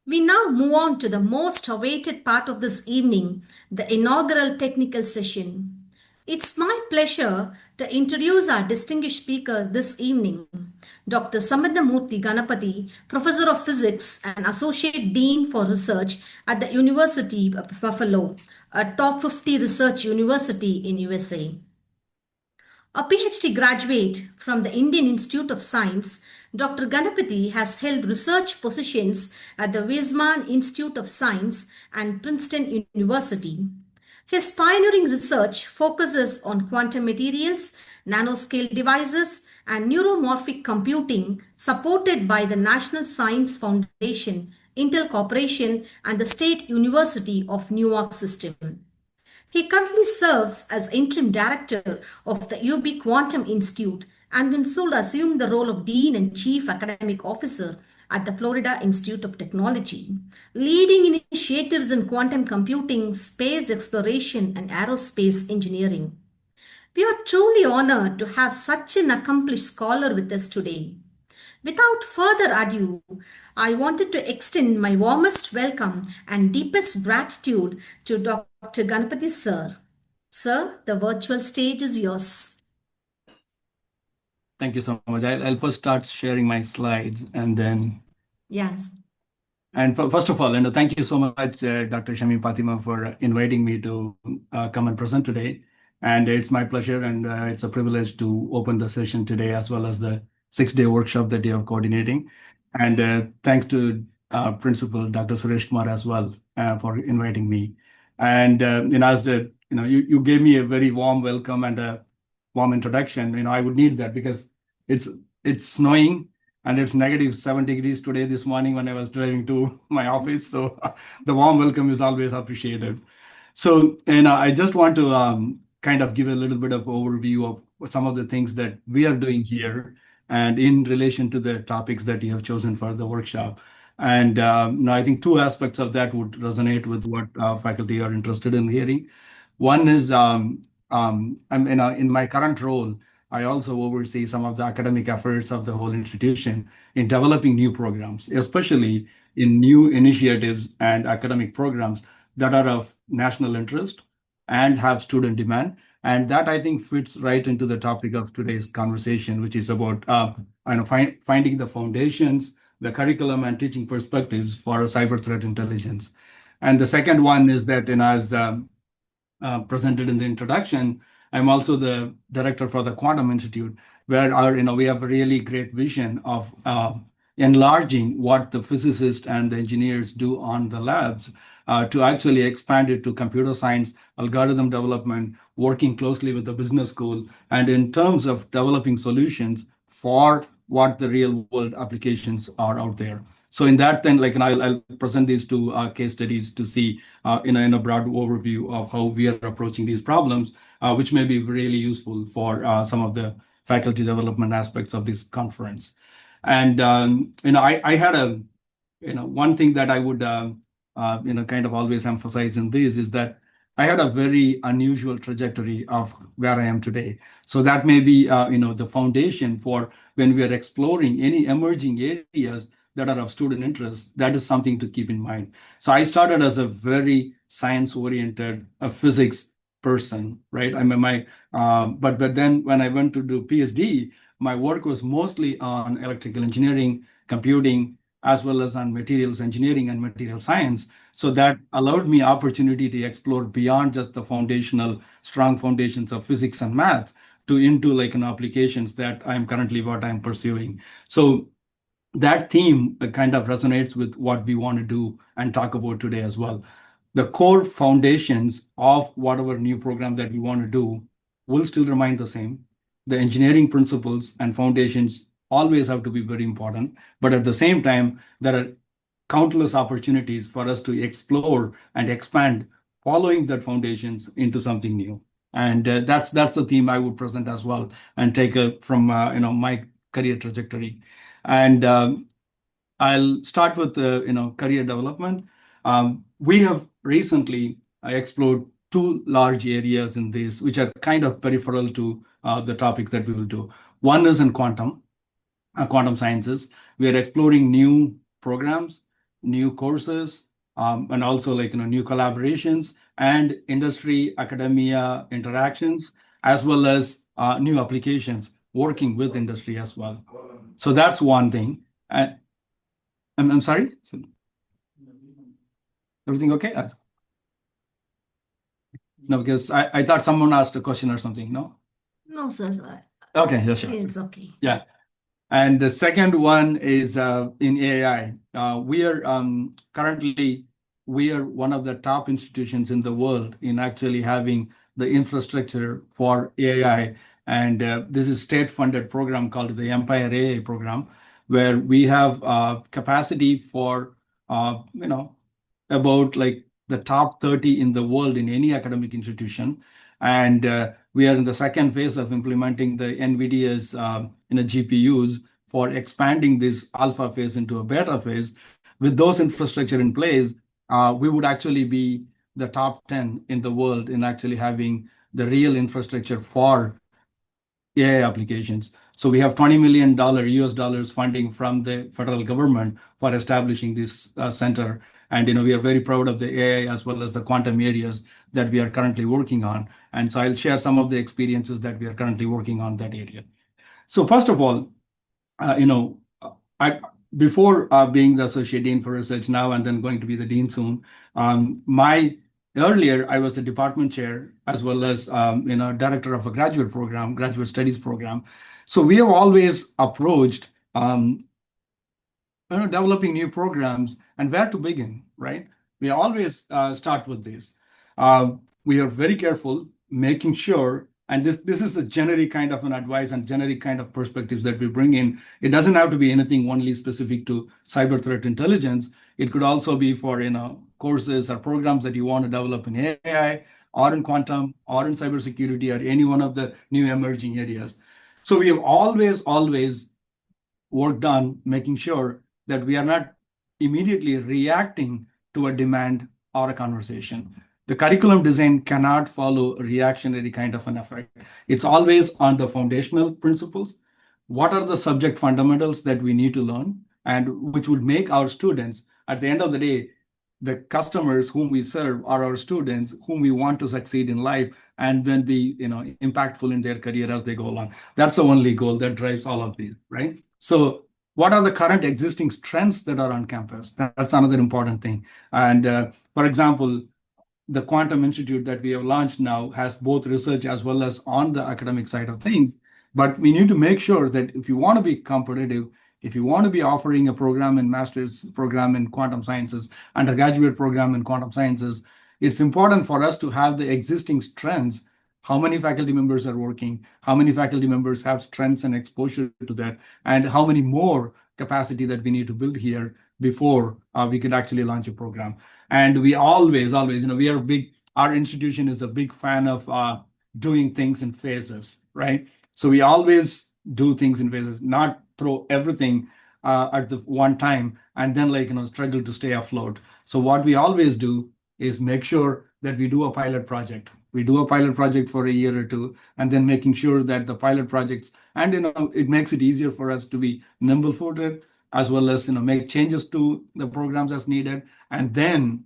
We now move on to the most awaited part of this evening, the inaugural technical session. It's my pleasure to introduce our distinguished speaker this evening, Dr. Sambandamurthy Ganapathy, Professor of Physics and Associate Dean for Research at the University of Buffalo, a top 50 research university in USA. A PhD graduate from the Indian Institute of Science, Dr. Ganapathy has held research positions at the Weizmann Institute of Science and Princeton University. His pioneering research focuses on quantum materials, nanoscale devices, and neuromorphic computing supported by the National Science Foundation, Intel Corporation, and the State University of New York System. He currently serves as interim director of the UB Quantum Institute and will soon assume the role of dean and chief academic officer at the Florida Institute of Technology, leading initiatives in quantum computing, space exploration, and aerospace engineering. We are truly honored to have such an accomplished scholar with us today. Without further ado, I wanted to extend my warmest welcome and deepest gratitude to Dr. Ganapathy sir. Sir, the virtual stage is yours. Thank you so much. I'll first start sharing my slides and then. Yes. And first of all, and thank you so much, Dr. Shami Fatima, for inviting me to come and present today. And it's my pleasure and it's a privilege to open the session today as well as the 6-day workshop that you are coordinating. And thanks to Principal Dr. Suresh Kumar as well for inviting me. And as the you gave me a very warm welcome and a warm introduction. I would need that because it's snowing and it's -7 degrees today this morning when I was driving to my office. So the warm welcome is always appreciated. So, I just want to kind of give a little bit of overview of some of the things that we are doing here and in relation to the topics that you have chosen for the workshop. And I think two aspects of that would resonate with what faculty are interested in hearing. One is in my current role, I also oversee some of the academic efforts of the whole institution in developing new programs, especially in new initiatives and academic programs that are of national interest and have student demand. And that I think fits right into the topic of today's conversation, which is about finding the foundations, the curriculum and teaching perspectives for cyber threat intelligence. And the second one is that, as presented in the introduction, I'm also the director for the Quantum Institute, where we have a really great vision of enlarging what the physicists and the engineers do on the labs to actually expand it to computer science, algorithm development, working closely with the business school, and in terms of developing solutions for what the real world applications are out there. So in that, then, I'll present these two case studies to see in a broad overview of how we are approaching these problems, which may be really useful for some of the faculty development aspects of this conference. And I had one thing that I would kind of always emphasize in this is that I had a very unusual trajectory of where I am today. So that may be the foundation for when we are exploring any emerging areas that are of student interest. That is something to keep in mind. So I started as a very science-oriented physics person, right? But then when I went to do PhD, my work was mostly on electrical engineering, computing, as well as on materials engineering and material science. So that allowed me opportunity to explore beyond just the strong foundations of physics and math to into applications that I'm currently what I'm pursuing. So that theme kind of resonates with what we want to do and talk about today as well. The core foundations of whatever new program that we want to do will still remain the same. The engineering principles and foundations always have to be very important, but at the same time, there are countless opportunities for us to explore and expand following that foundations into something new. And that's the theme I would present as well and take from my career trajectory. And I'll start with career development. We have recently explored two large areas in this, which are kind of peripheral to the topics that we will do. One is in quantum sciences. We are exploring new programs new courses, and also new collaborations and industry academia interactions, as well as new applications working with industry as well. So that's one thing. I'm sorry. Everything okay? No, because I thought someone asked a question or something. No. No, sir. Okay. Yeah, sure. It's okay. Yeah. And the second one is in AI. We are currently one of the top institutions in the world in actually having the infrastructure for AI. And this is state-funded program called the Empire AI program, where we have capacity for about like the top 30 in the world in any academic institution. And we are in the second phase of implementing the NVIDIA's GPUs for expanding this alpha phase into a beta phase. With those infrastructure in place, we would actually be the top 10 in the world in actually having the real infrastructure for AI applications. So we have $20 million US dollars funding from the federal government for establishing this center. And we are very proud of the AI as well as the quantum areas that we are currently working on. And so I'll share some of the experiences that we are currently working on that area. So first of all, I before being the associate dean for research now and then going to be the dean soon, earlier I was the department chair as well as director of a graduate studies program. So we have always approached developing new programs and where to begin, right? We always start with this. We are very careful making sure, and this is the generic kind of an advice and generic kind of perspectives that we bring in. It doesn't have to be anything only specific to cyber threat intelligence. It could also be for courses or programs that you want to develop in AI or in quantum or in cybersecurity or any one of the new emerging areas. So we have always worked on making sure that we are not immediately reacting to a demand or a conversation. The curriculum design cannot follow a reactionary kind of an effect. It's always on the foundational principles. What are the subject fundamentals that we need to learn and which would make our students, at the end of the day, the customers whom we serve are our students whom we want to succeed in life and then be impactful in their career as they go along. That's the only goal that drives all of these, right? So what are the current existing strengths that are on campus? That's another important thing. And for example, the Quantum Institute that we have launched now has both research as well as on the academic side of things. But we need to make sure that if you want to be competitive, if you want to be offering a program in master's program in quantum sciences, undergraduate program in quantum sciences, it's important for us to have the existing strengths. How many faculty members are working? How many faculty members have strengths and exposure to that? And how many more capacity that we need to build here before we could actually launch a program? And we always, we are big, our institution is a big fan of doing things in phases, right? So we always do things in phases, not throw everything at the one time and then struggle to stay afloat. So what we always do is make sure that we do a pilot project. We do a pilot project for a year or two, and then making sure that the pilot projects, and it makes it easier for us to be nimble-footed, as well as make changes to the programs as needed, and then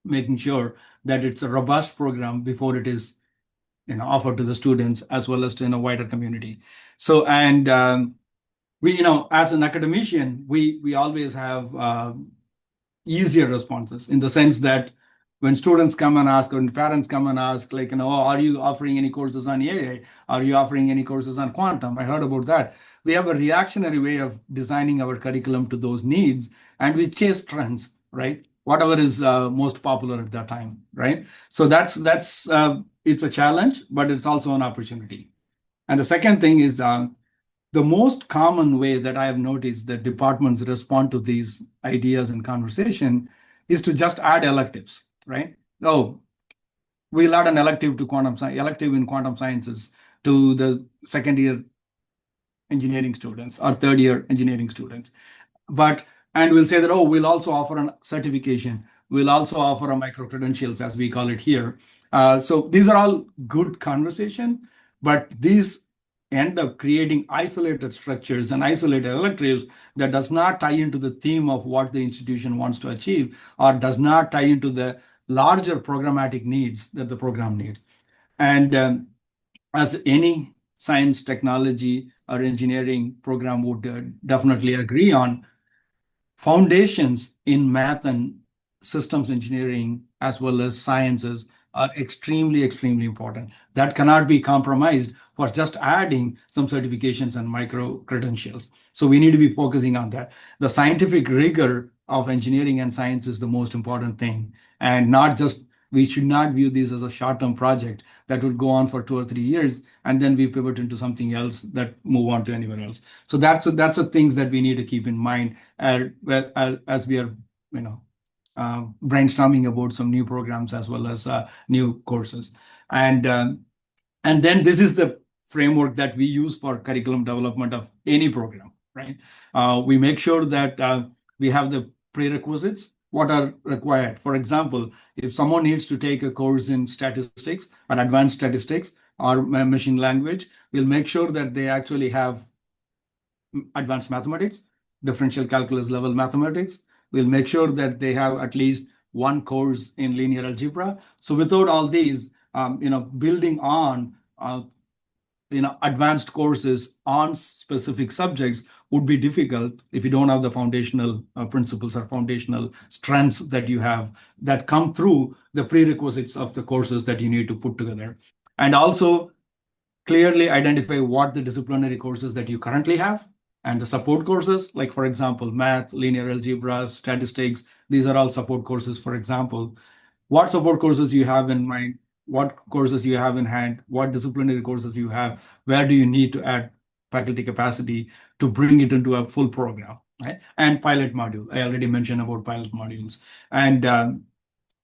making sure that it's a robust program before it is offered to the students as well as to a wider community. So, and we, as an academician, we always have easier responses in the sense that when students come and ask, or when parents come and ask, are you offering any courses on AI? Are you offering any courses on quantum? I heard about that. We have a reactionary way of designing our curriculum to those needs, and we chase trends, right? Whatever is most popular at that time, right? So that's it's a challenge, but it's also an opportunity. And the second thing is the most common way that I have noticed that departments respond to these ideas and conversation is to just add electives, right? Oh, we'll add an elective to elective in quantum sciences to the second year engineering students or third year engineering students. And we'll say that, oh, we'll also offer a certification. We'll also offer a micro-credentials, as we call it here. So these are all good conversation, but these end up creating isolated structures and isolated electives that does not tie into the theme of what the institution wants to achieve, or does not tie into the larger programmatic needs that the program needs. And as any science, technology, or engineering program would definitely agree on, foundations in math and systems engineering as well as sciences are extremely important. That cannot be compromised for just adding some certifications and micro credentials. So we need to be focusing on that. The scientific rigor of engineering and science is the most important thing, and not just, we should not view this as a short-term project that would go on for 2 or 3 years and then we pivot into something else that move on to anywhere else. So that's the things that we need to keep in mind as we are, brainstorming about some new programs as well as new courses. And then this is the framework that we use for curriculum development of any program, right? We make sure that we have the prerequisites, what are required. For example, if someone needs to take a course in statistics or advanced statistics or machine language, we'll make sure that they actually have advanced mathematics, differential calculus level mathematics. We'll make sure that they have at least one course in linear algebra. So without all these, building on advanced courses on specific subjects would be difficult if you don't have the foundational principles or foundational strengths that you have that come through the prerequisites of the courses that you need to put together. And also clearly identify what the disciplinary courses that you currently have and the support courses, like for example, math, linear algebra, statistics, these are all support courses, for example. What support courses you have in mind, what courses you have in hand, what disciplinary courses you have, where do you need to add faculty capacity to bring it into a full program, right? And pilot module, I already mentioned about pilot modules. And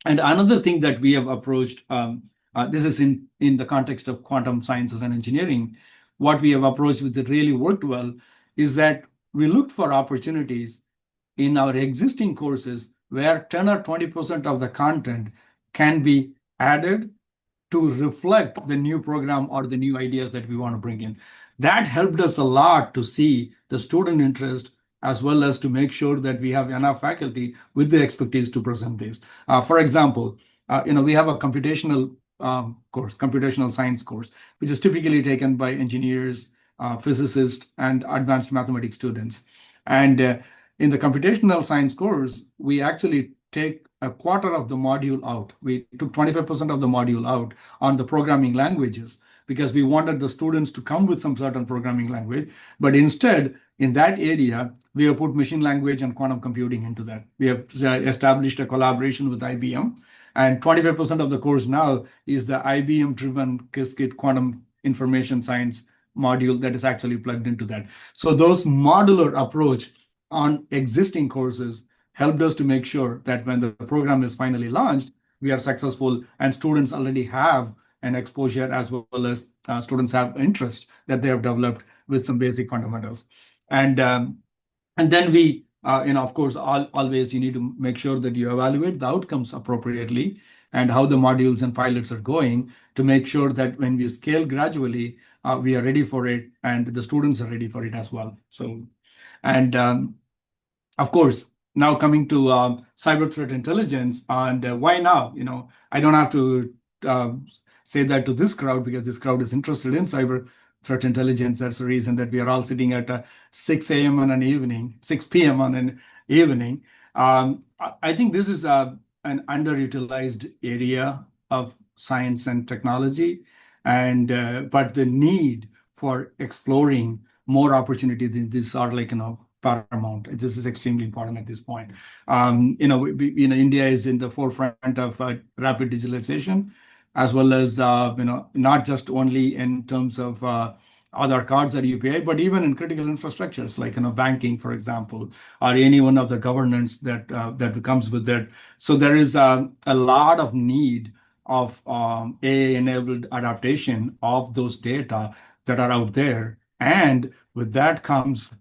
another thing that we have approached, this is in the context of quantum sciences and engineering, what we have approached with it really worked well is that we looked for opportunities in our existing courses where 10 or 20% of the content can be added to reflect the new program or the new ideas that we want to bring in. That helped us a lot to see the student interest as well as to make sure that we have enough faculty with the expertise to present this. For example, we have a computational course, computational science course, which is typically taken by engineers, physicists, and advanced mathematics students. And in the computational science course, we actually take a quarter of the module out. We took 25% of the module out on the programming languages because we wanted the students to come with some certain programming language. But instead, in that area, we have put machine language and quantum computing into that. We have established a collaboration with IBM, and 25% of the course now is the IBM-driven Qiskit quantum information science module that is actually plugged into that. So those modular approach on existing courses helped us to make sure that when the program is finally launched, we are successful and students already have an exposure as well as students have interest that they have developed with some basic fundamentals. And then we, of course, always you need to make sure that you evaluate the outcomes appropriately and how the modules and pilots are going to make sure that when we scale gradually, we are ready for it and the students are ready for it as well. So, and of course, now coming to cyber threat intelligence and why now? I don't have to say that to this crowd because this crowd is interested in cyber threat intelligence. That's the reason that we are all sitting at 6 a.m. on an evening, 6 p.m. on an evening. I think this is an underutilized area of science and technology, and but the need for exploring more opportunities in this are paramount. This is extremely important at this point. India is in the forefront of rapid digitalization, as well as not just only in terms of other cards or UPI, but even in critical infrastructures like banking, for example, or any one of the governance that comes with that. So there is a lot of need of AI-enabled adaptation of those data that are out there, and with that comes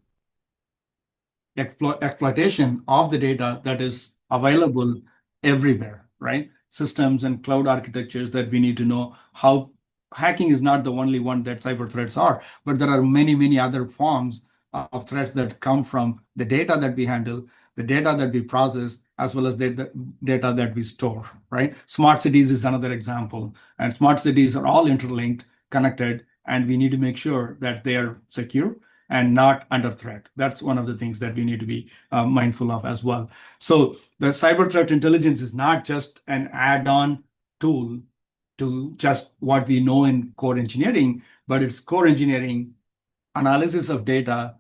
exploitation of the data that is available everywhere, right? Systems and cloud architectures that we need to know how hacking is not the only one that cyber threats are, but there are many, many other forms of threats that come from the data that we handle, the data that we process, as well as the data that we store, right? Smart cities is another example. And smart cities are all interlinked, connected, and we need to make sure that they are secure and not under threat. That's one of the things that we need to be mindful of as well. So the cyber threat intelligence is not just an add-on tool to just what we know in core engineering, but it's core engineering, analysis of data.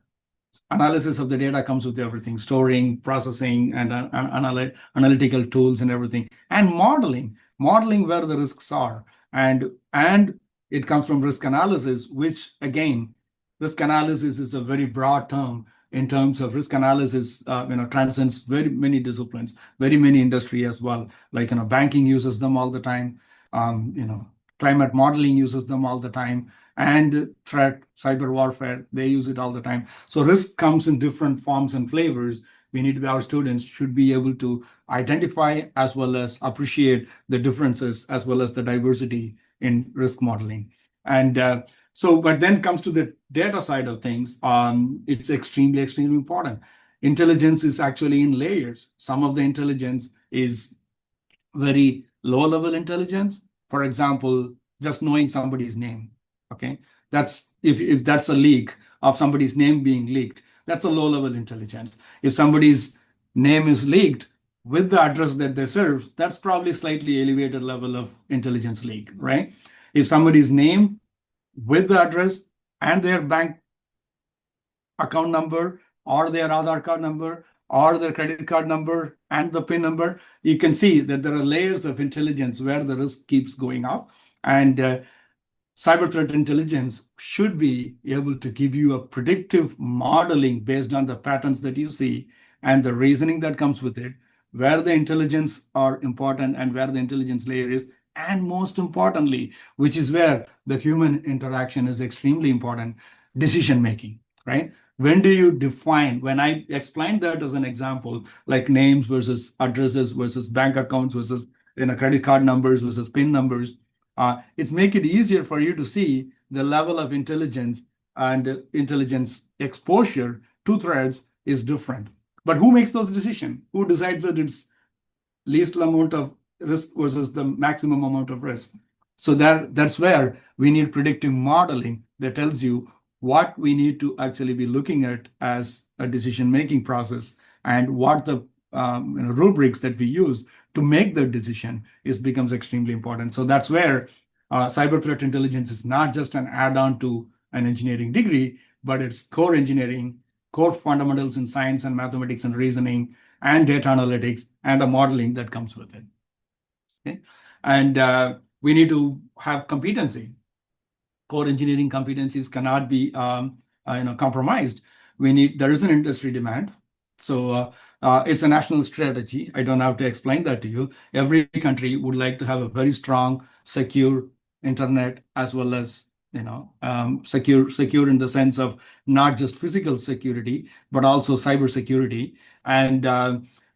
Analysis of the data comes with everything, storing, processing, and analytical tools and everything, and modeling where the risks are. And it comes from risk analysis, which again, risk analysis is a very broad term in terms of risk analysis, transcends very many disciplines, very many industry as well. Like, banking uses them all the time. Climate modeling uses them all the time, and threat, cyber warfare, they use it all the time. So risk comes in different forms and flavors. Our students should be able to identify as well as appreciate the differences as well as the diversity in risk modeling. And but then comes to the data side of things. It's extremely, extremely important. Intelligence is actually in layers. Some of the intelligence is very low level intelligence. For example, just knowing somebody's name. Okay, that's if that's a leak of somebody's name being leaked, that's a low level intelligence. If somebody's name is leaked with the address that they serve, that's probably slightly elevated level of intelligence leak, right? If somebody's name with the address and their bank account number or their Aadhaar card number or their credit card number and the PIN number, you can see that there are layers of intelligence where the risk keeps going up. And cyber threat intelligence should be able to give you a predictive modeling based on the patterns that you see and the reasoning that comes with it, where the intelligence are important and where the intelligence layer is, and most importantly, which is where the human interaction is extremely important, decision making, right? When do you define, when I explained that as an example, like names versus addresses versus bank accounts versus credit card numbers versus PIN numbers, it's make it easier for you to see the level of intelligence, and intelligence exposure to threats is different. But who makes those decisions? Who decides that it's least amount of risk versus the maximum amount of risk? So that's where we need predictive modeling that tells you what we need to actually be looking at as a decision-making process, and what the rubrics that we use to make the decision becomes extremely important. So that's where cyber threat intelligence is not just an add-on to an engineering degree, but it's core engineering, core fundamentals in science and mathematics and reasoning and data analytics and a modeling that comes with it. Okay? And we need to have competency. Core engineering competencies cannot be compromised. There is an industry demand. So it's a national strategy. I don't have to explain that to you. Every country would like to have a very strong, secure internet, as well as secure in the sense of not just physical security, but also cyber security. And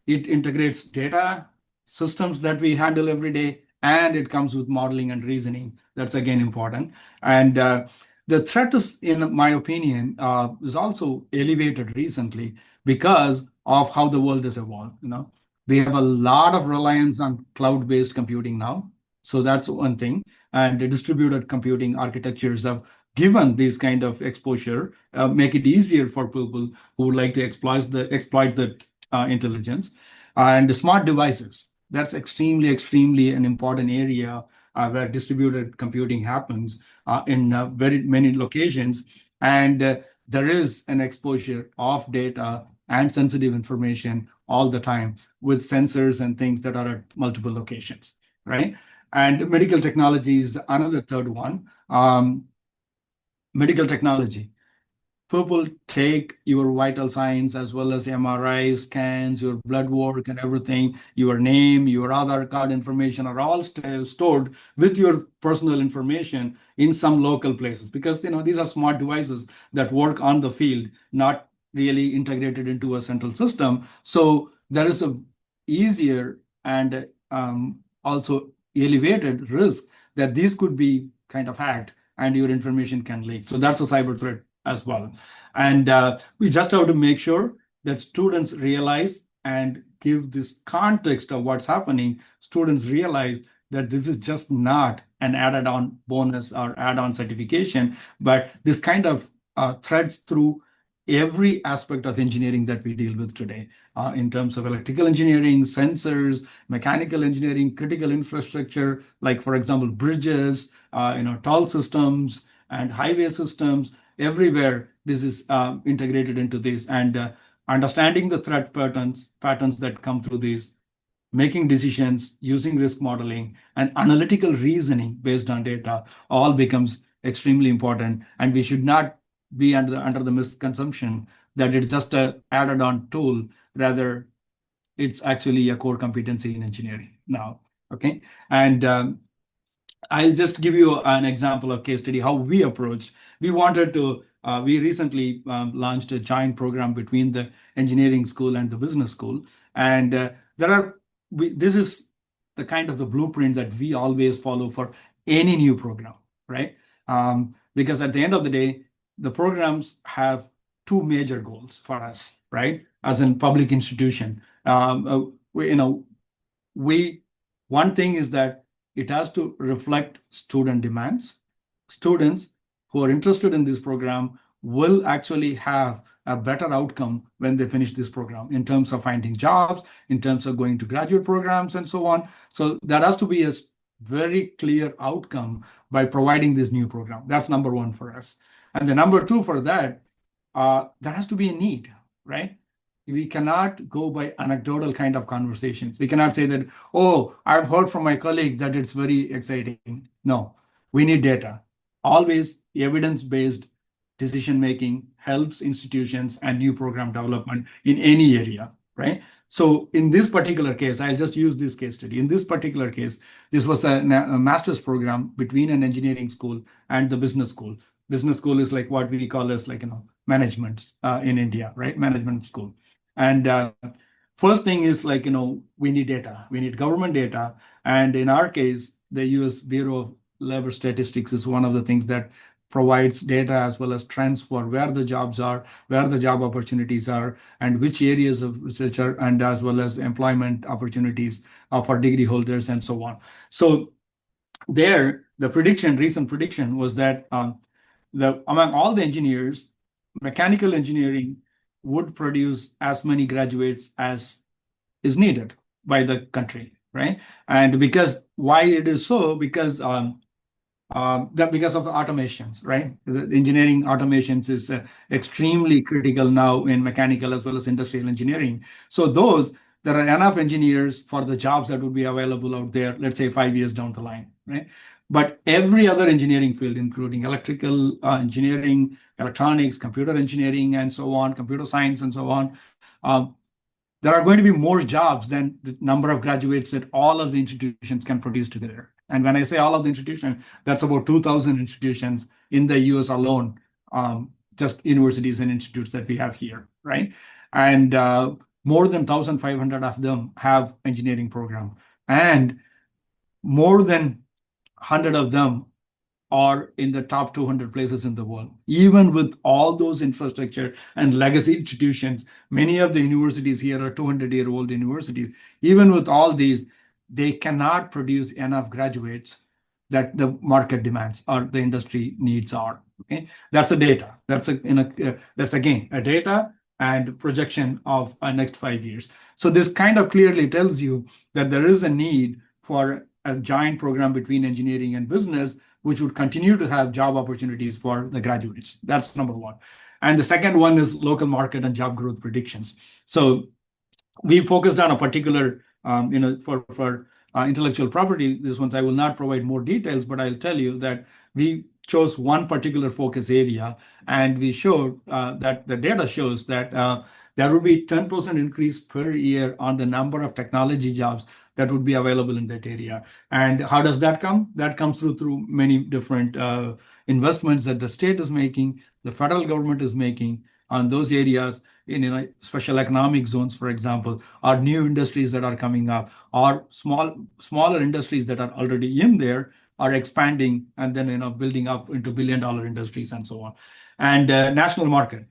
it integrates data systems that we handle every day, and it comes with modeling and reasoning. That's again important. And the threat is, in my opinion, is also elevated recently because of how the world has evolved. We have a lot of reliance on cloud-based computing now. So that's one thing. And the distributed computing architectures have given this kind of exposure, make it easier for people who would like to exploit the intelligence. And the smart devices, that's extremely, extremely an important area where distributed computing happens in very many locations. And there is an exposure of data and sensitive information all the time with sensors and things that are at multiple locations, right? And medical technology is another third one. Medical technology. People take your vital signs as well as MRI scans, your blood work and everything, your name, your Aadhaar card information are all stored with your personal information in some local places, because these are smart devices that work on the field, not really integrated into a central system. So there is a easier and also elevated risk that these could be kind of hacked and your information can leak. So that's a cyber threat as well. And we just have to make sure that students realize and give this context of what's happening. Students realize that this is just not an added-on bonus or add-on certification, but this kind of threads through every aspect of engineering that we deal with today, in terms of electrical engineering, sensors, mechanical engineering, critical infrastructure, like, for example, bridges, toll systems and highway systems. Everywhere this is integrated into this, and understanding the threat patterns that come through these, making decisions using risk modeling and analytical reasoning based on data all becomes extremely important. And we should not be under the misconception that it's just a added on tool. Rather, it's actually a core competency in engineering now. Okay. And I'll just give you an example of case study, how we approached. We recently launched a joint program between the engineering school and the business school. And this is the kind of the blueprint that we always follow for any new program, right? Because at the end of the day, the programs have two major goals for us, right? As in public institution, one thing is that it has to reflect student demands. Students who are interested in this program will actually have a better outcome when they finish this program in terms of finding jobs, in terms of going to graduate programs, and so on. So that has to be a very clear outcome by providing this new program. That's number one for us. And the number two for that, there has to be a need, right? We cannot go by anecdotal kind of conversations. We cannot say that, oh, I've heard from my colleague that it's very exciting. No, we need data. Always evidence-based decision making helps institutions and new program development in any area, right? So in this particular case, I'll just use this case study. In this particular case, this was a master's program between an engineering school and the business school. Business school is like what we call as management in India, right? Management school. And first thing is we need data. We need government data. And in our case, the US Bureau of Labor Statistics is one of the things that provides data as well as trends for where the jobs are, where the job opportunities are, and which areas of research are, and as well as employment opportunities for degree holders and so on. So there, the recent prediction was that among all the engineers, mechanical engineering would produce as many graduates as is needed by the country, right? And why it is so? Because of the automations, right? The engineering automations is extremely critical now in mechanical as well as industrial engineering. So there are enough engineers for the jobs that would be available out there, let's say 5 years down the line, right? But every other engineering field, including electrical engineering, electronics, computer engineering, and so on, computer science, and so on, there are going to be more jobs than the number of graduates that all of the institutions can produce together. And when I say all of the institutions, that's about 2,000 institutions in the US alone, just universities and institutes that we have here, right? And more than 1,500 of them have engineering program. And more than 100 of them are in the top 200 places in the world. Even with all those infrastructure and legacy institutions, many of the universities here are 200-year-old universities. Even with all these, they cannot produce enough graduates that the market demands or the industry needs are. Okay, that's a data. That's again a data and projection of next 5 years. So this kind of clearly tells you that there is a need for a giant program between engineering and business, which would continue to have job opportunities for the graduates. That's number one. And the second one is local market and job growth predictions. So we focused on a particular, for intellectual property. This ones I will not provide more details, but I'll tell you that we chose one particular focus area, and we showed that the data shows that there would be 10% increase per year on the number of technology jobs that would be available in that area. And how does that come? That comes through many different investments that the state is making, the federal government is making on those areas in special economic zones, for example, or new industries that are coming up, or smaller industries that are already in there are expanding and then building up into billion-dollar industries and so on. And national market,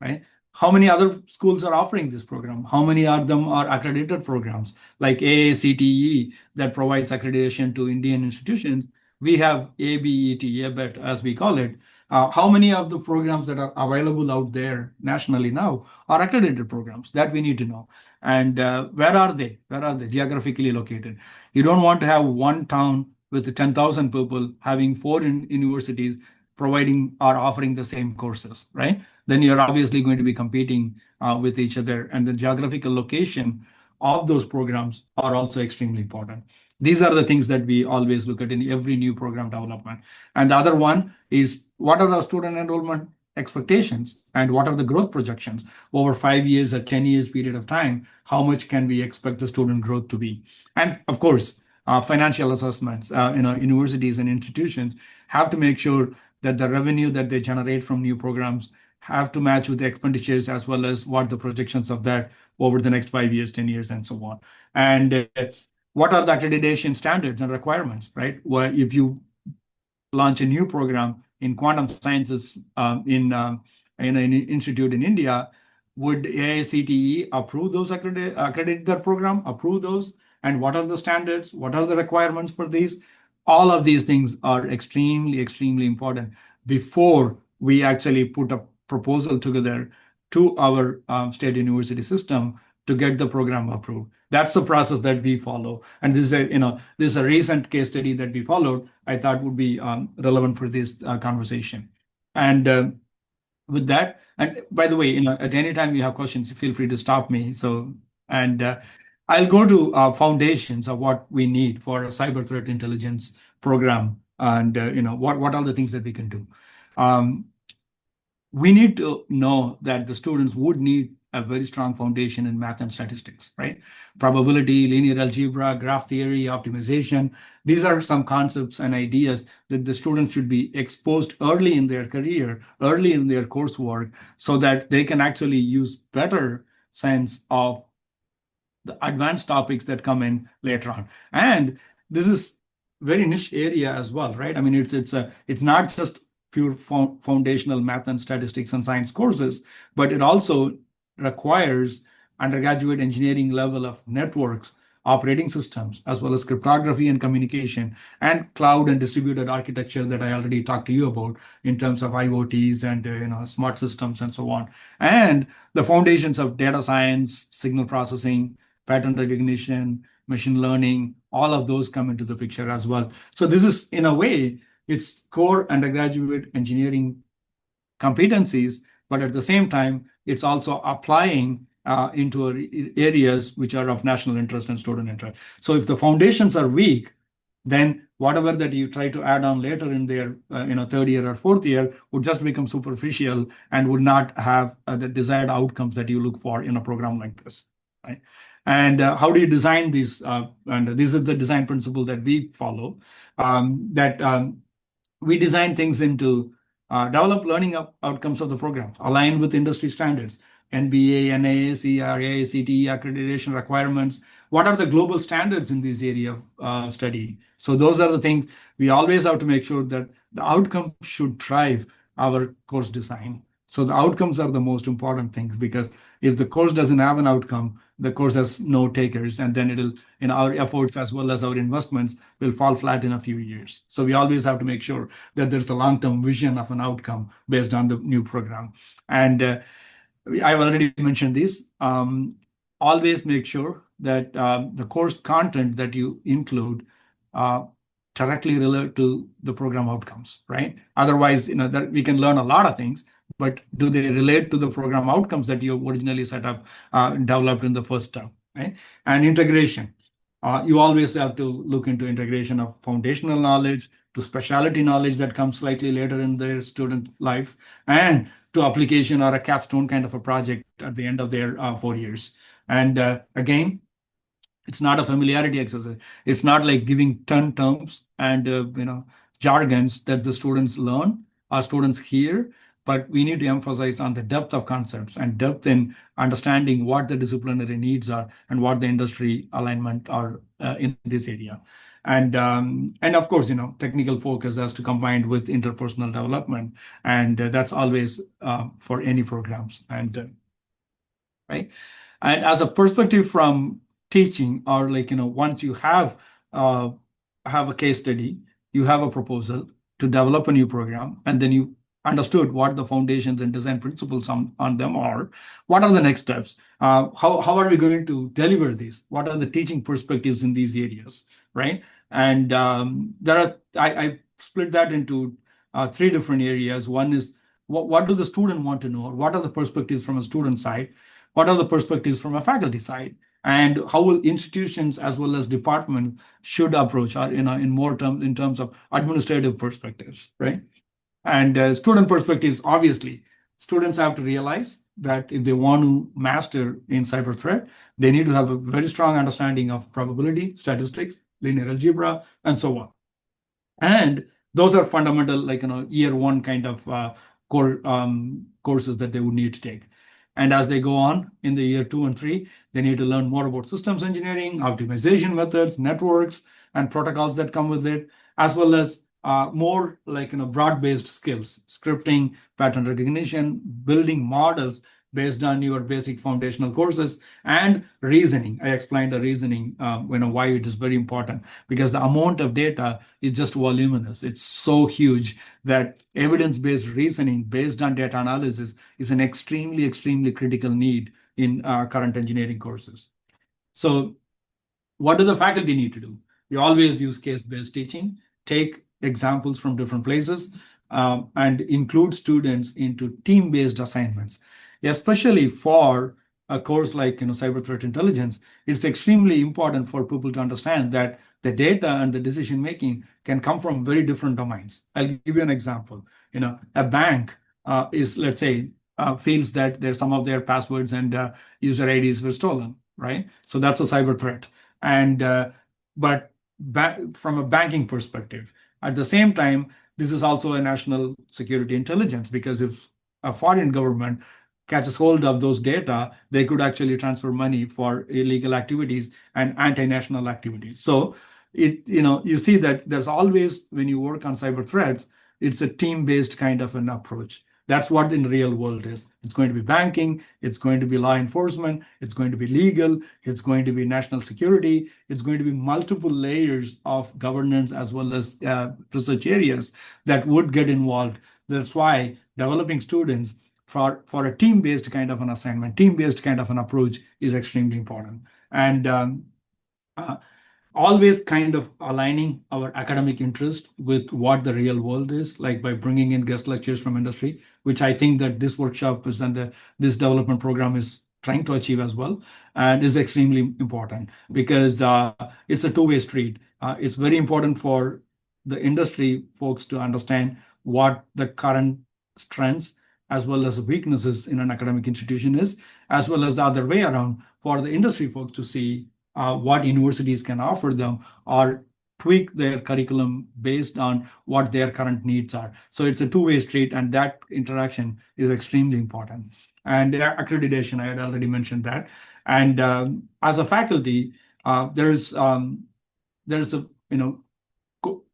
right? How many other schools are offering this program? How many of them are accredited programs like AACTE that provides accreditation to Indian institutions? We have ABET, ABET, as we call it. How many of the programs that are available out there nationally now are accredited programs? That we need to know. And where are they? Where are they geographically located? You don't want to have one town with 10,000 people having four universities providing or offering the same courses, right? Then you're obviously going to be competing with each other. And the geographical location of those programs are also extremely important. These are the things that we always look at in every new program development. And the other one is, what are our student enrollment expectations and what are the growth projections over 5 years or 10 years period of time? How much can we expect the student growth to be? And of course, financial assessments. Universities and institutions have to make sure that the revenue that they generate from new programs have to match with the expenditures as well as what the projections of that over the next 5 years, 10 years, and so on. And what are the accreditation standards and requirements, right? Well, if you launch a new program in quantum sciences in an institute in India, would AICTE approve those accredit that program, approve those? And what are the standards? What are the requirements for these? All of these things are extremely, extremely important before we actually put a proposal together to our state university system to get the program approved. That's the process that we follow. And this is a recent case study that we followed. I thought would be relevant for this conversation. And with that, and by the way, at any time you have questions, feel free to stop me. And I'll go to foundations of what we need for a cyber threat intelligence program, and what are the things that we can do. We need to know that the students would need a very strong foundation in math and statistics, right? Probability, linear algebra, graph theory, optimization. These are some concepts and ideas that the students should be exposed early in their career, early in their coursework, so that they can actually use better sense of the advanced topics that come in later on. And this is very niche area as well, right? I mean, it's not just pure foundational math and statistics and science courses, but it also requires undergraduate engineering level of networks, operating systems, as well as cryptography and communication, and cloud and distributed architecture that I already talked to you about in terms of IoTs and smart systems and so on. And the foundations of data science, signal processing, pattern recognition, machine learning, all of those come into the picture as well. So this is, in a way, it's core undergraduate engineering competencies, but at the same time, it's also applying into areas which are of national interest and student interest. So if the foundations are weak, then whatever that you try to add on later in their third year or fourth year would just become superficial and would not have the desired outcomes that you look for in a program like this, right? And how do you design these? And this is the design principle that we follow, we design things into develop learning outcomes of the program, aligned with industry standards, NBA, NAACR, AICTE accreditation requirements. What are the global standards in this area of study? So those are the things we always have to make sure that the outcome should drive our course design. So the outcomes are the most important things, because if the course doesn't have an outcome, the course has no takers, and then it'll, our efforts as well as our investments will fall flat in a few years. So we always have to make sure that there's a long-term vision of an outcome based on the new program. And I've already mentioned this. Always make sure that the course content that you include directly relate to the program outcomes, right? Otherwise, that we can learn a lot of things, but do they relate to the program outcomes that you originally set up, developed in the first term, right? And integration. You always have to look into integration of foundational knowledge to specialty knowledge that comes slightly later in their student life, and to application or a capstone kind of a project at the end of their 4 years. And again, it's not a familiarity exercise. It's not like giving 10 terms and jargons that the students learn or students hear. but we need to emphasize on the depth of concepts and depth in understanding what the disciplinary needs are and what the industry alignment are in this area. And of course, technical focus has to combine with interpersonal development, and that's always for any programs. And right. And as a perspective from teaching, or like, once you have a case study, you have a proposal to develop a new program, and then you understood what the foundations and design principles on them are. What are the next steps? How are we going to deliver these? What are the teaching perspectives in these areas, right? And I split that into three different areas. One is what do the student want to know? What are the perspectives from a student side? What are the perspectives from a faculty side? And how will institutions as well as departments should approach, or in more terms, in terms of administrative perspectives, right? And student perspectives, obviously, students have to realize that if they want to master in cyber threat, they need to have a very strong understanding of probability, statistics, linear algebra, and so on. And those are fundamental, like, year one kind of core courses that they would need to take. And as they go on in the year 2 and 3, they need to learn more about systems engineering, optimization methods, networks, and protocols that come with it, as well as more like, broad-based skills, scripting, pattern recognition, building models based on your basic foundational courses, and reasoning. I explained the reasoning, why it is very important, because the amount of data is just voluminous. It's so huge that evidence-based reasoning based on data analysis is an extremely, extremely critical need in current engineering courses. So what do the faculty need to do? You always use case-based teaching, take examples from different places, and include students into team-based assignments. Especially for a course like, cyber threat intelligence, it's extremely important for people to understand that the data and the decision making can come from very different domains. I'll give you an example. A bank is, let's say, feels that there's some of their passwords and user IDs were stolen, right? So that's a cyber threat. And but from a banking perspective, at the same time, this is also a national security intelligence, because if a foreign government catches hold of those data, they could actually transfer money for illegal activities and anti-national activities. So you see that there's always, when you work on cyber threats, it's a team-based kind of an approach. That's what in the real world is. It's going to be banking, it's going to be law enforcement, it's going to be legal, it's going to be national security, it's going to be multiple layers of governance as well as research areas that would get involved. That's why developing students for a team-based kind of an assignment, team-based kind of an approach is extremely important. And always kind of aligning our academic interest with what the real world is, like by bringing in guest lectures from industry, which I think that this workshop is, and this development program is trying to achieve as well, and is extremely important, because it's a two-way street. It's very important for the industry folks to understand what the current strengths as well as weaknesses in an academic institution is, as well as the other way around, for the industry folks to see what universities can offer them or tweak their curriculum based on what their current needs are. So it's a two-way street, and that interaction is extremely important. And accreditation, I had already mentioned that. And as a faculty, there's a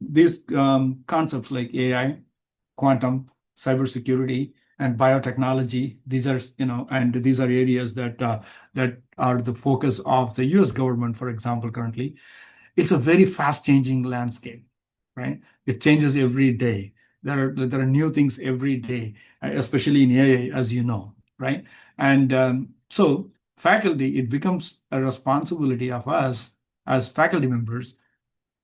these concepts like AI, quantum, cybersecurity, and biotechnology. These are areas that are the focus of the U.S. government, for example. Currently, it's a very fast-changing landscape, right? It changes every day. There are new things every day, especially in AI, as you know, right? And so faculty, it becomes a responsibility of us as faculty members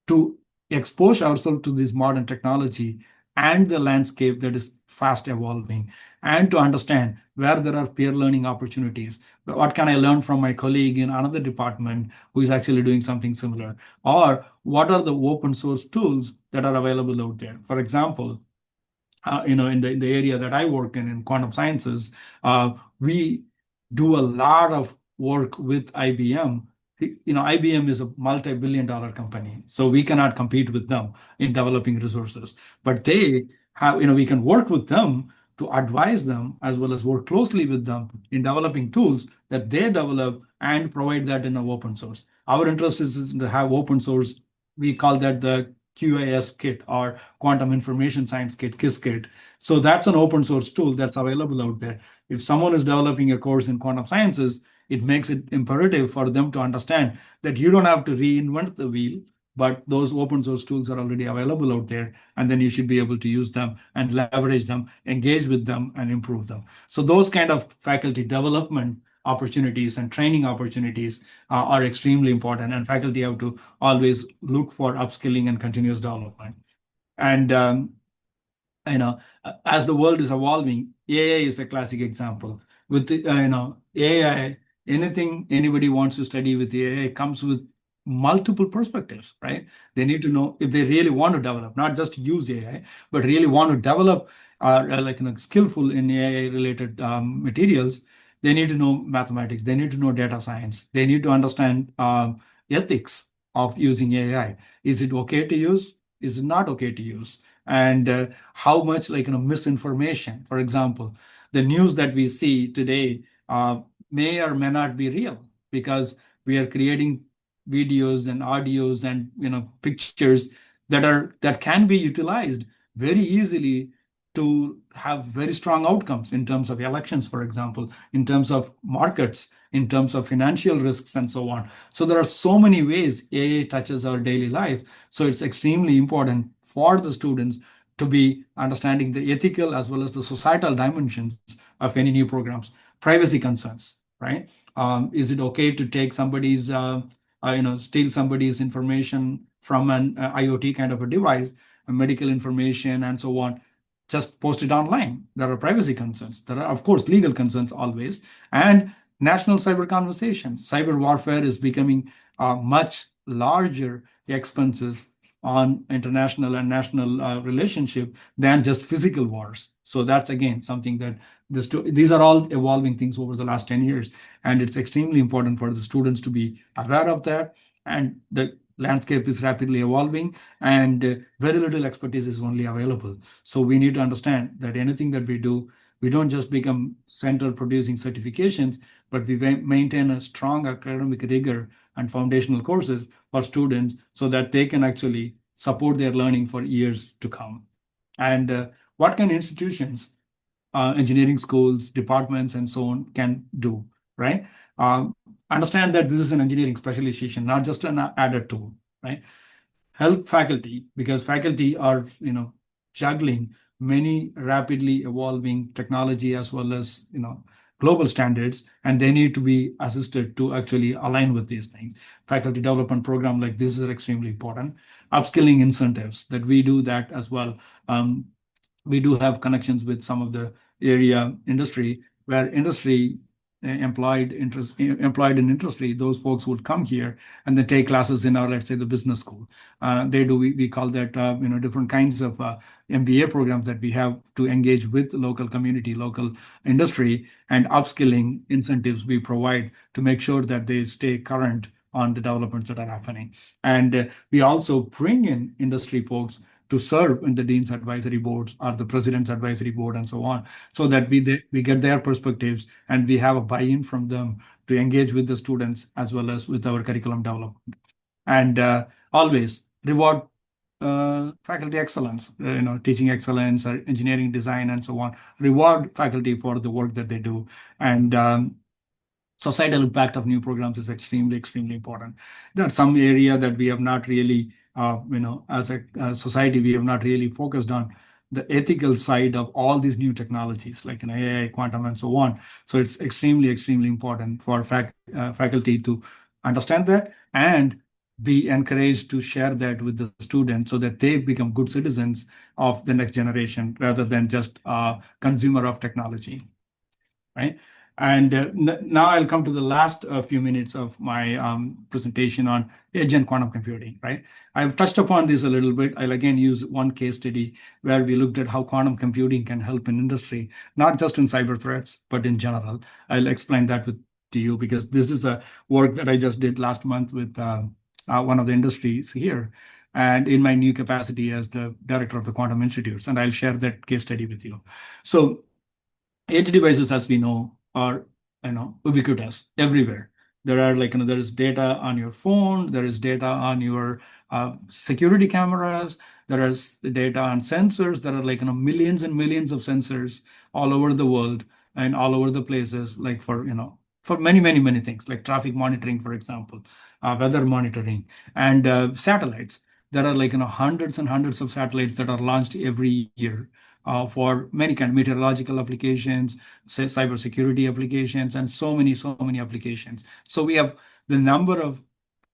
to expose ourselves to this modern technology and the landscape that is fast evolving, and to understand where there are peer learning opportunities. What can I learn from my colleague in another department who is actually doing something similar? Or what are the open source tools that are available out there? For example, in the area that I work in quantum sciences, we do a lot of work with IBM. IBM is a multi-billion-dollar company, so we cannot compete with them in developing resources. But they have, we can work with them to advise them as well as work closely with them in developing tools that they develop and provide that in an open source. Our interest is to have open source. We call that the QAS kit or Quantum Information Science Kit, KISS kit. So that's an open source tool that's available out there. If someone is developing a course in quantum sciences, it makes it imperative for them to understand that you don't have to reinvent the wheel, but those open source tools are already available out there, and then you should be able to use them and leverage them, engage with them, and improve them. So those kind of faculty development opportunities and training opportunities are extremely important, and faculty have to always look for upskilling and continuous development. And as the world is evolving, AI is a classic example. With AI, anything anybody wants to study with AI comes with multiple perspectives, right? They need to know if they really want to develop, not just use AI, but really want to develop, skillful in AI related materials. They need to know mathematics. They need to know data science. They need to understand ethics of using AI. Is it okay to use? Is it not okay to use? And how much misinformation, for example, the news that we see today may or may not be real, because we are creating videos and audios and pictures that can be utilized very easily to have very strong outcomes in terms of elections, for example, in terms of markets, in terms of financial risks, and so on. So there are so many ways AI touches our daily life. So it's extremely important for the students to be understanding the ethical as well as the societal dimensions of any new programs. Privacy concerns, right? Is it okay to take somebody's, steal somebody's information from an IoT kind of a device, medical information, and so on? Just post it online. There are privacy concerns. There are, of course, legal concerns always, and national cyber conversations. Cyber warfare is becoming much larger expenses on international and national relationship than just physical wars. So that's again something that these are all evolving things over the last 10 years, and it's extremely important for the students to be aware of that. And the landscape is rapidly evolving, and very little expertise is only available. So we need to understand that anything that we do, we don't just become center producing certifications, but we maintain a strong academic rigor and foundational courses for students so that they can actually support their learning for years to come. And what can institutions, engineering schools, departments, and so on can do, right? Understand that this is an engineering specialization, not just an added tool, right? Help faculty, because faculty are, juggling many rapidly evolving technology as well as, global standards, and they need to be assisted to actually align with these things. Faculty development program like this is extremely important. Upskilling incentives, that we do that as well. We do have connections with some of the area industry, where industry employed in industry, those folks would come here and then take classes in our, let's say, the business school. We call that different kinds of MBA programs that we have to engage with local community, local industry, and upskilling incentives we provide to make sure that they stay current on the developments that are happening. And we also bring in industry folks to serve in the dean's advisory boards or the president's advisory board and so on, so that we get their perspectives and we have a buy-in from them to engage with the students as well as with our curriculum development. And always reward faculty excellence, teaching excellence or engineering design and so on. Reward faculty for the work that they do. And societal impact of new programs is extremely, extremely important. That's some area that we have not really, as a society, we have not really focused on the ethical side of all these new technologies like AI, quantum, and so on. So it's extremely, extremely important for faculty to understand that and be encouraged to share that with the students so that they become good citizens of the next generation rather than just a consumer of technology, right? And now I'll come to the last few minutes of my presentation on edge and quantum computing, right? I've touched upon this a little bit. I'll again use one case study where we looked at how quantum computing can help in industry, not just in cyber threats, but in general. I'll explain that to you because this is a work that I just did last month with one of the industries here, and in my new capacity as the director of the Quantum Institutes, and I'll share that case study with you. So Edge devices, as we know, are ubiquitous everywhere. There are there is data on your phone, there is data on your security cameras, there is data on sensors. There are millions and millions of sensors all over the world and all over the places, like for many many many things, like traffic monitoring, for example, weather monitoring, and satellites. There are hundreds and hundreds of satellites that are launched every year for many kind of meteorological applications, say, cybersecurity applications, and so many applications. So we have the number of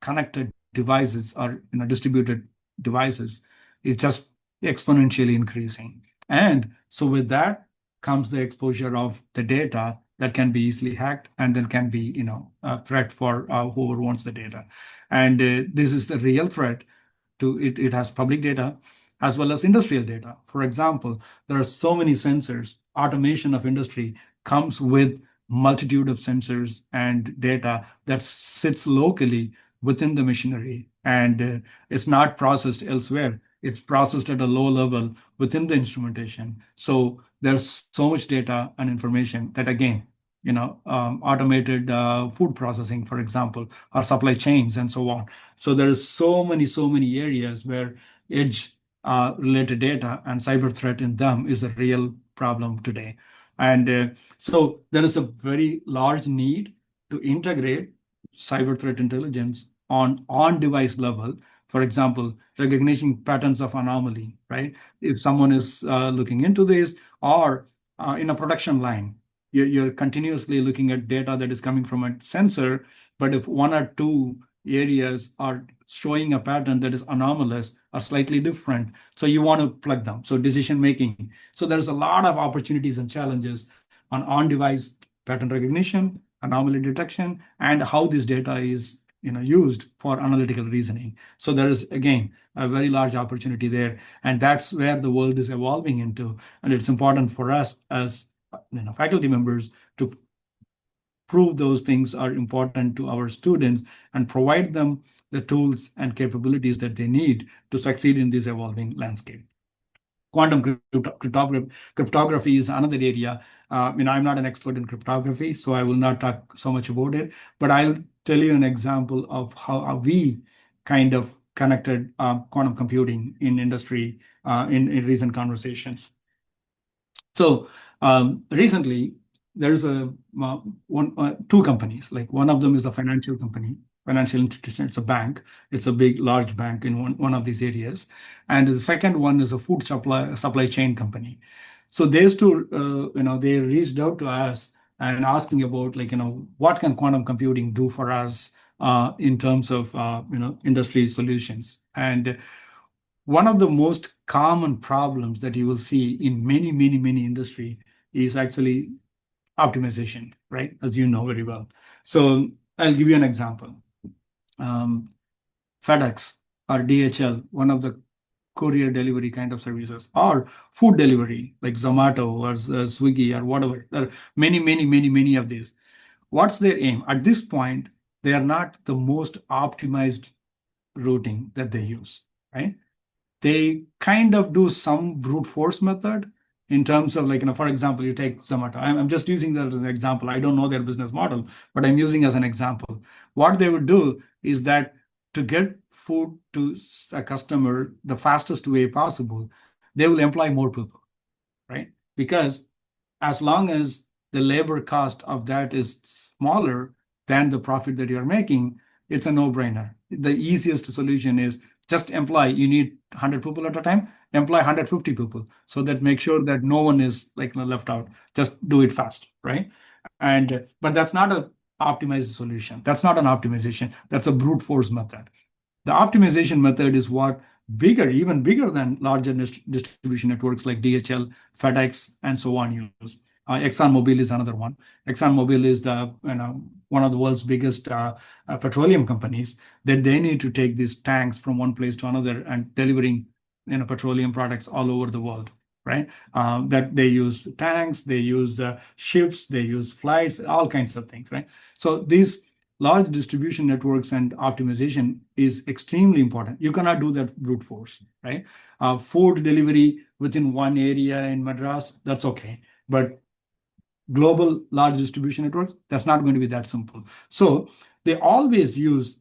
connected devices, or distributed devices, is just exponentially increasing. And so with that comes the exposure of the data that can be easily hacked, and then can be a threat for whoever wants the data. And this is the real threat to it. It has public data as well as industrial data. For example, there are so many sensors. Automation of industry comes with multitude of sensors and data that sits locally within the machinery, and it's not processed elsewhere. It's processed at a low level within the instrumentation. So there's so much data and information that, again, automated food processing, for example, or supply chains, and so on. So there's so many areas where edge related data and cyber threat in them is a real problem today. And so there is a very large need to integrate cyber threat intelligence on device level. For example, recognition patterns of anomaly, right? If someone is looking into this, or in a production line, you're continuously looking at data that is coming from a sensor, but if one or two areas are showing a pattern that is anomalous or slightly different, so you want to plug them. So decision making. So there's a lot of opportunities and challenges on-device pattern recognition, anomaly detection, and how this data is used for analytical reasoning. So there is, again, a very large opportunity there, and that's where the world is evolving into. And it's important for us as faculty members to prove those things are important to our students and provide them the tools and capabilities that they need to succeed in this evolving landscape. Quantum cryptography is another area. I'm not an expert in cryptography, so I will not talk so much about it, but I'll tell you an example of how we kind of connected quantum computing in industry in recent conversations. So recently, there's two companies. Like, one of them is a financial company, financial institution. It's a bank. It's a big, large bank in one of these areas. And the second one is a food supply chain company. So these two, they reached out to us and asking about, what can quantum computing do for us in terms of industry solutions. And one of the most common problems that you will see in many, many, many industry is actually optimization, right? As you know very well. So I'll give you an example. FedEx or DHL, one of the courier delivery kind of services, or food delivery like Zomato or Swiggy or whatever. There are many, many, many, many of these. What's their aim? At this point, they are not the most optimized routing that they use, right? They kind of do some brute force method in terms of, for example, you take Zomato. I'm just using that as an example. I don't know their business model, but I'm using as an example. What they would do is that to get food to a customer the fastest way possible, they will employ more people, right? Because as long as the labor cost of that is smaller than the profit that you're making, it's a no-brainer. The easiest solution is just employ. You need 100 people at a time, employ 150 people, so that make sure that no one is left out. Just do it fast, right? And but that's not an optimized solution. That's not an optimization. That's a brute force method. The optimization method is what even bigger than larger distribution networks like DHL, FedEx, and so on use. ExxonMobil is another one. ExxonMobil is one of the world's biggest petroleum companies, that they need to take these tanks from one place to another and delivering petroleum products all over the world, right? That they use tanks, they use ships, they use flights, all kinds of things, right? So these large distribution networks and optimization is extremely important. You cannot do that brute force, right? Food delivery within one area in Madras, that's okay. But global large distribution networks, that's not going to be that simple. So they always use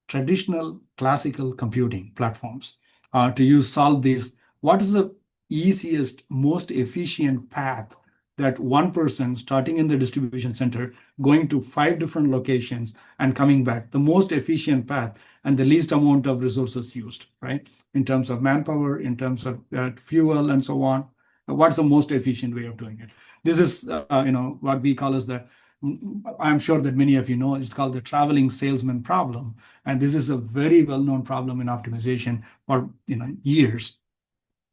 traditional classical computing platforms to solve these. What is the easiest, most efficient path that one person starting in the distribution center, going to 5 different locations and coming back, the most efficient path and the least amount of resources used, right? In terms of manpower, in terms of fuel and so on. What's the most efficient way of doing it? This is, what we call as I'm sure that many of you know, it's called the traveling salesman problem. And this is a very well-known problem in optimization for years.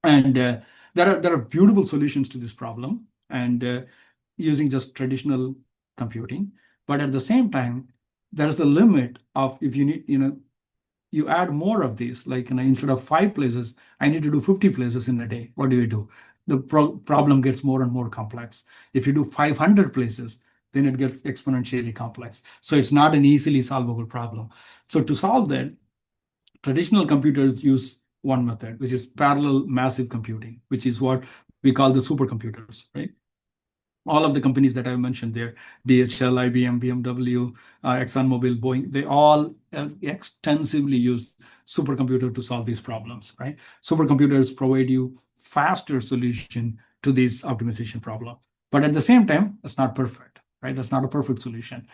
And there are beautiful solutions to this problem, and using just traditional computing. But at the same time, there's the limit of if you need, you add more of these, like instead of 5 places, I need to do 50 places in a day. What do? The problem gets more and more complex. If you do 500 places, then it gets exponentially complex. So it's not an easily solvable problem. So to solve that, traditional computers use one method, which is parallel massive computing, which is what we call the supercomputers, right? All of the companies that I mentioned there, DHL, IBM, BMW, ExxonMobil, Boeing, they all extensively use supercomputer to solve these problems, right? Supercomputers provide you faster solution to these optimization problem. But at the same time, it's not perfect, right? That's not a perfect solution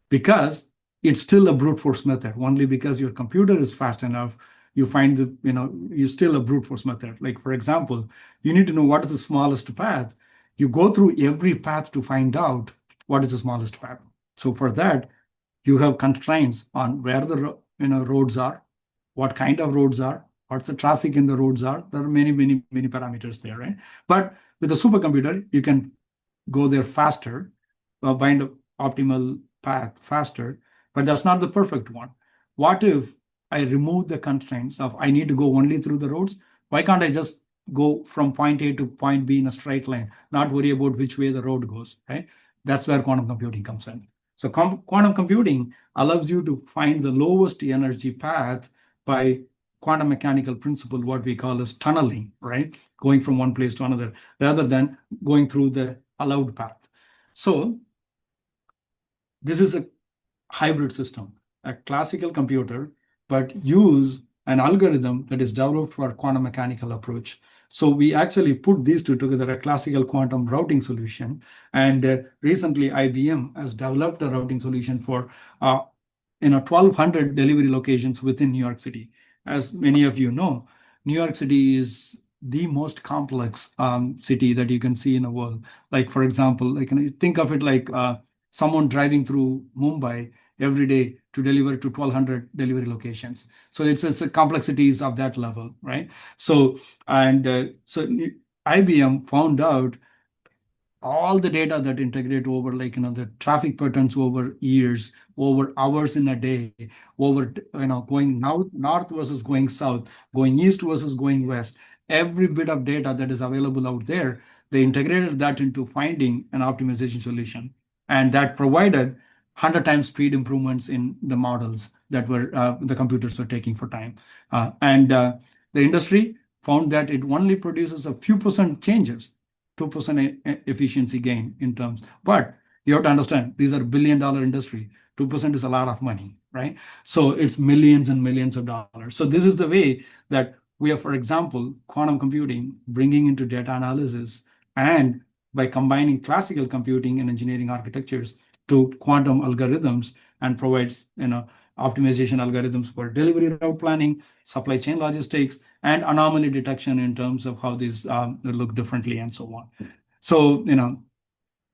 because it's still a brute force method. Only because your computer is fast enough, you find that, you're still a brute force method. Like, for example, you need to know what is the smallest path. You go through every path to find out what is the smallest path. So for that, you have constraints on where the roads are, what kind of roads are, what's the traffic in the roads are. There are many, many, many parameters there, right? But with a supercomputer, you can go there faster, find an optimal path faster, but that's not the perfect one. What if I remove the constraints of I need to go only through the roads? Why can't I just go from point A to point B in a straight line, not worry about which way the road goes, right? That's where quantum computing comes in. So quantum computing allows you to find the lowest energy path by quantum mechanical principle, what we call as tunneling, right? Going from one place to another, rather than going through the allowed path. So this is a hybrid system, a classical computer, but use an algorithm that is developed for quantum mechanical approach. So we actually put these two together, a classical quantum routing solution. And recently, IBM has developed a routing solution for 1,200 delivery locations within New York City. As many of you know, New York City is the most complex city that you can see in the world. Like, for example, think of it like someone driving through Mumbai every day to deliver to 1,200 delivery locations. So it's a complexities of that level, right? So IBM found out all the data that integrate over the traffic patterns over years, over hours in a day, over going north versus going south, going east versus going west, every bit of data that is available out there, they integrated that into finding an optimization solution, and that provided 100 times speed improvements in the models that were the computers were taking for time, and the industry found that it only produces a few percent changes, 2% efficiency gain in terms. But you have to understand, these are billion-dollar industry. 2% is a lot of money, right? So it's millions and millions of dollars. So this is the way that we have, for example, quantum computing bringing into data analysis, and by combining classical computing and engineering architectures to quantum algorithms, and provides optimization algorithms for delivery route planning, supply chain logistics, and anomaly detection in terms of how these look differently and so on. So,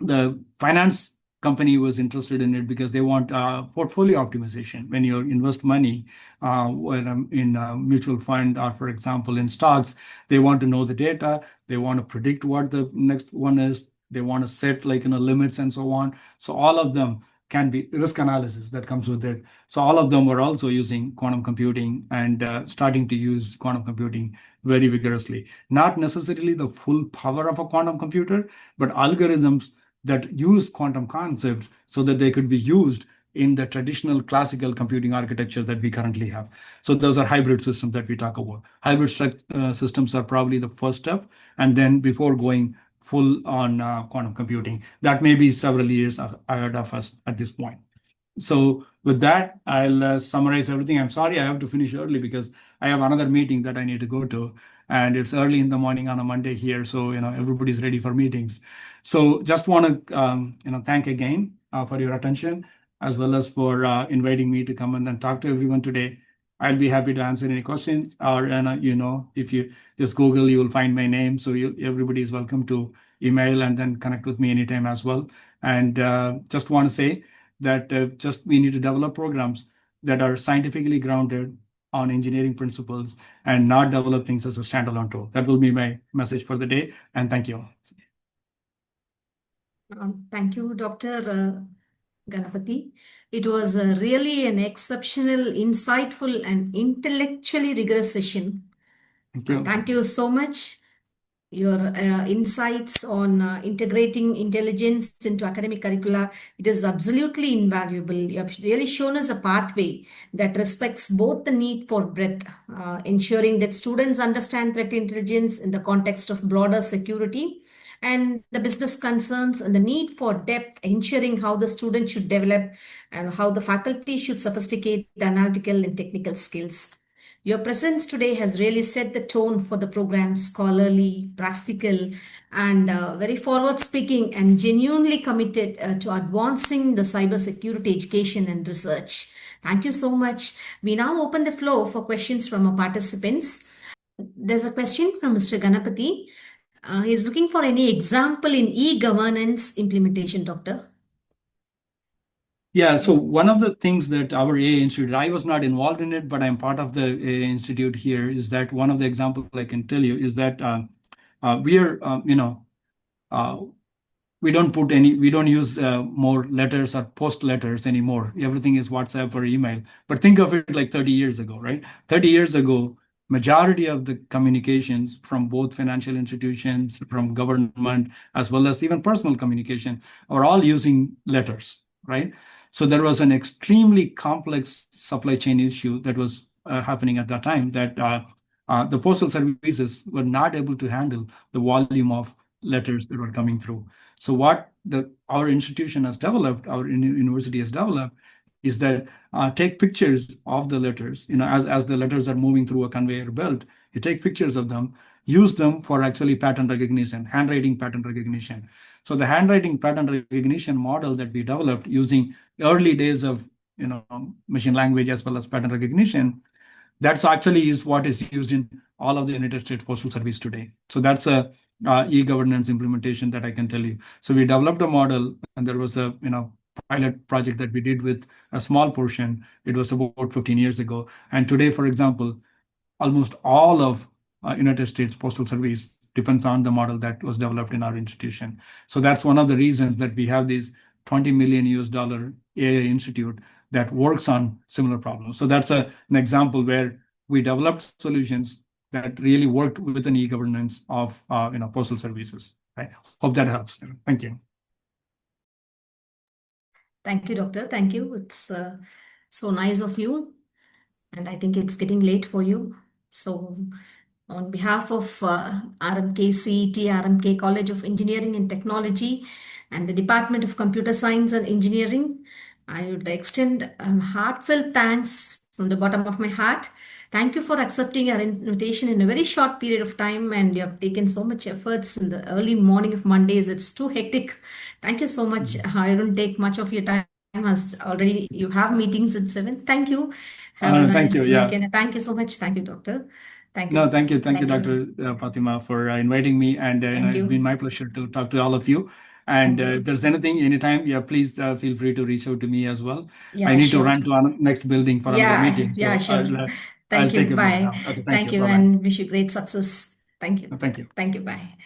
the finance company was interested in it because they want portfolio optimization. When you invest money in a mutual fund, or for example, in stocks, they want to know the data. They want to predict what the next one is. They want to set limits and so on. So all of them can be risk analysis that comes with it. So all of them were also using quantum computing, and starting to use quantum computing very vigorously. Not necessarily the full power of a quantum computer, but algorithms that use quantum concepts so that they could be used in the traditional classical computing architecture that we currently have. So those are hybrid systems that we talk about. Hybrid systems are probably the first step, and then before going full on quantum computing. That may be several years ahead of us at this point. So with that, I'll summarize everything. I'm sorry I have to finish early because I have another meeting that I need to go to, and it's early in the morning on a Monday here. So everybody's ready for meetings. So just want to thank again for your attention, as well as for inviting me to come and then talk to everyone today. I'll be happy to answer any questions, or if you just Google, you will find my name. So everybody is welcome to email and then connect with me anytime as well. And just want to say that just we need to develop programs that are scientifically grounded on engineering principles and not develop things as a standalone tool. That will be my message for the day. And thank you. Thank you, Dr. Ganapathy. It was really an exceptional, insightful, and intellectually rigorous session. Thank you. Thank you so much. Your insights on integrating intelligence into academic curricula, it is absolutely invaluable. You have really shown us a pathway that respects both the need for breadth, ensuring that students understand threat intelligence in the context of broader security, and the business concerns and the need for depth, ensuring how the student should develop and how the faculty should sophisticate the analytical and technical skills. Your presence today has really set the tone for the program, scholarly, practical, and very forward speaking and genuinely committed to advancing the cybersecurity education and research. Thank you so much. We now open the floor for questions from our participants. There's a question from Mr. Ganapathy. He's looking for any example in e-governance implementation, Doctor. Yeah, so Yes. one of the things that our AA Institute, I was not involved in it, but I'm part of the AA Institute here, is that one of the examples I can tell you is that we are, we don't use more letters or post letters anymore. Everything is WhatsApp or email. But think of it like 30 years ago, right? 30 years ago, majority of the communications from both financial institutions, from government, as well as even personal communication, are all using letters, right? So there was an extremely complex supply chain issue that was happening at that time, that the postal services were not able to handle the volume of letters that were coming through. So what our institution has developed, our university has developed, is that take pictures of the letters. As the letters are moving through a conveyor belt, you take pictures of them, use them for actually pattern recognition, handwriting pattern recognition. So the handwriting pattern recognition model that we developed using early days of machine language as well as pattern recognition, that's actually is what is used in all of the United States Postal Service today. So that's a e-governance implementation that I can tell you. So we developed a model, and there was a pilot project that we did with a small portion. It was about 15 years ago. And today, for example, almost all of United States Postal Service depends on the model that was developed in our institution. So that's one of the reasons that we have these $20 million AI institute that works on similar problems. So that's an example where we developed solutions that really worked with an e-governance of postal services. Right? Hope that helps. Thank you. Thank you, Doctor. Thank you. It's so nice of you. And I think it's getting late for you. So, on behalf of RMK CET, RMK College of Engineering and Technology, and the Department of Computer Science and Engineering, I would extend heartfelt thanks from the bottom of my heart. Thank you for accepting our invitation in a very short period of time, and you have taken so much efforts in the early morning of Mondays. It's too hectic. Thank you so much. I don't take much of your time, as already you have meetings at 7. Thank you. Have a Thank you. nice Yeah. weekend. Thank you so much. Thank you, Doctor. Thank you. No, thank you. Thank you, Thank Dr. you. Fatima, for inviting me. And Thank it's been you. my pleasure to talk to all of you. And Thank if you. there's anything, anytime, yeah, please feel free to reach out to me as well. I Yeah, need to sure. run to our next building for another Yeah, meeting. yeah, So sure. I'll Thank you. take a break Bye. now. Okay, thank Thank you. you, Bye-bye. and wish you great success. Thank you. Thank you. Thank you. Bye.